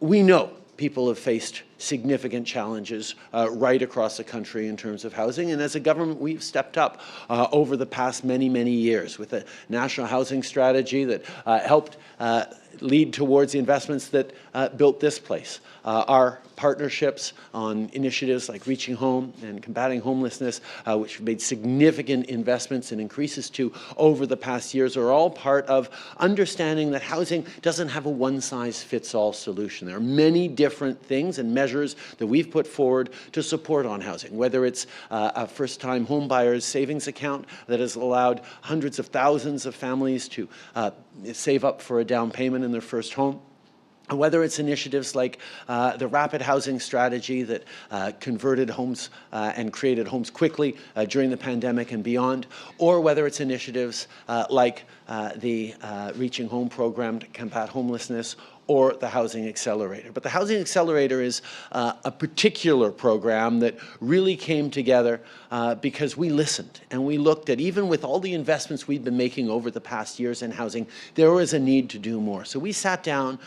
We know people have faced significant challenges right across the country in terms of housing. And as a government, we've stepped up over the past many, many years with a national housing strategy that helped lead towards the investments that built this place. Our partnerships on initiatives like Reaching Home and combating homelessness, which we've made significant investments and increases to over the past years, are all part of understanding that housing doesn't have a one-size-fits-all solution. There are many different things and measures that we've put forward to support on housing, whether it's a first-time home buyer's savings account that has allowed hundreds of thousands of families to save up for a down payment in their first home, whether it's initiatives like the rapid housing strategy that converted homes and created homes quickly during the pandemic and beyond, or whether it's initiatives like the Reaching Home program to combat homelessness, or the Housing Accelerator. But the Housing Accelerator is a particular program that really came together because we listened and we looked at, even with all the investments we've been making over the past years in housing, there was a need to do more. So we sat down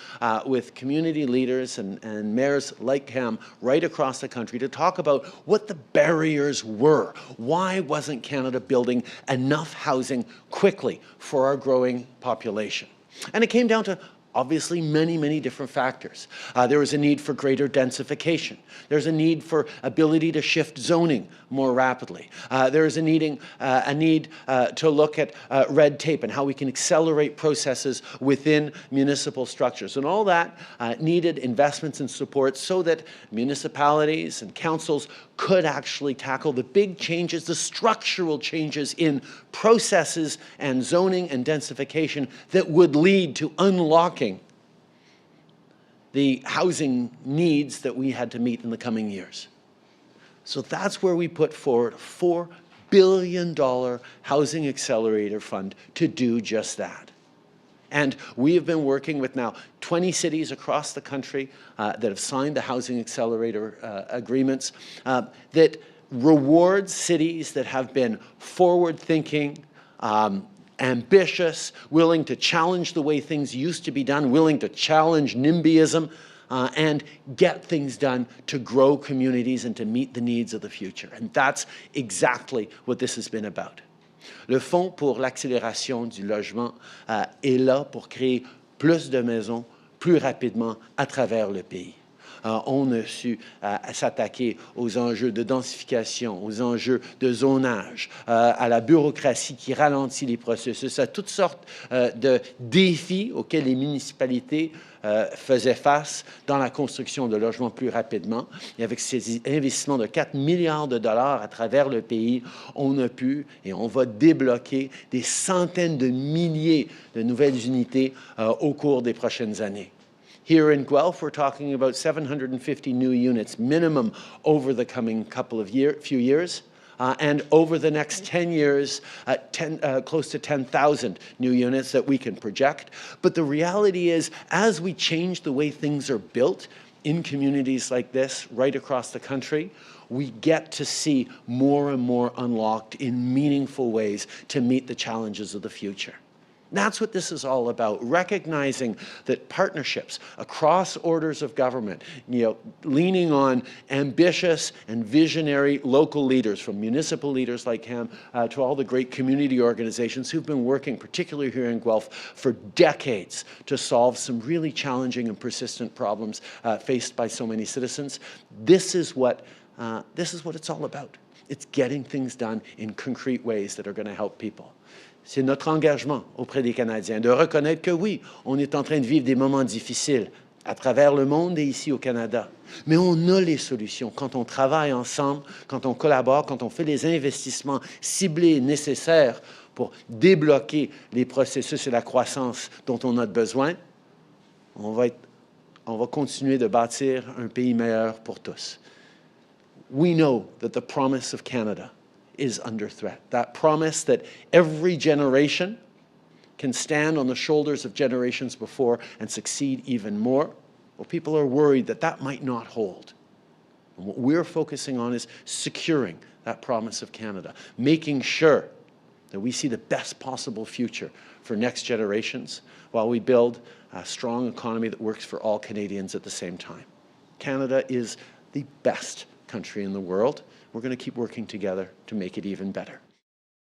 with community leaders and mayors like Cam right across the country to talk about what the barriers were. Why wasn't Canada building enough housing quickly for our growing population? And it came down to obviously many, many different factors. There was a need for greater densification. There's a need for ability to shift zoning more rapidly. There is a need to look at red tape and how we can accelerate processes within municipal structures. And all that needed investments and support so that municipalities and councils could actually tackle the big changes, the structural changes in processes and zoning and densification that would lead to unlocking the housing needs that we had to meet in the coming years. So that's where we put forward a $4 billion Housing Accelerator Fund to do just that. And we have been working with now 20 cities across the country that have signed the Housing Accelerator agreements that reward cities that have been forward-thinking, ambitious, willing to challenge the way things used to be done, willing to challenge NIMBYism, and get things done to grow communities and to meet the needs of the future. And that's exactly what this has been about. Le Fonds pour l'accélération du logement est là pour créer plus de maisons plus rapidement à travers le pays. On a su s'attaquer aux enjeux de densification, aux enjeux de zonage, à la bureaucratie qui ralentit les processus, à toutes sortes de défis auxquels les municipalités faisaient face dans la construction de logements plus rapidement. Et avec ces investissements de 4 milliards de dollars à travers le pays, on a pu et on va débloquer des centaines de milliers de nouvelles unités au cours des prochaines années. Here in Guelph, we're talking about 750 new units minimum over the coming few years. And over the next 10 years, close to 10,000 new units that we can project. But the reality is, as we change the way things are built in communities like this right across the country, we get to see more and more unlocked in meaningful ways to meet the challenges of the future. That's what this is all about, recognizing that partnerships across orders of government, leaning on ambitious and visionary local leaders, from municipal leaders like him to all the great community organizations who've been working, particularly here in Guelph, for decades to solve some really challenging and persistent problems faced by so many citizens. This is what it's all about. It's getting things done in concrete ways that are going to help people. C'est notre engagement auprès des Canadiens de reconnaître que oui, on est en train de vivre des moments difficiles à travers le monde et ici au Canada. Mais on a les solutions quand on travaille ensemble, quand on collabore, quand on fait les investissements ciblés et nécessaires pour débloquer les processus et la croissance dont on a besoin. On va continuer de bâtir un pays meilleur pour tous. We know that the promise of Canada is under threat. That promise that every generation can stand on the shoulders of generations before and succeed even more. Well, people are worried that that might not hold. And what we're focusing on is securing that promise of Canada, making sure that we see the best possible future for next generations while we build a strong economy that works for all Canadians at the same time. Canada is the best country in the world. We're going to keep working together to make it even better.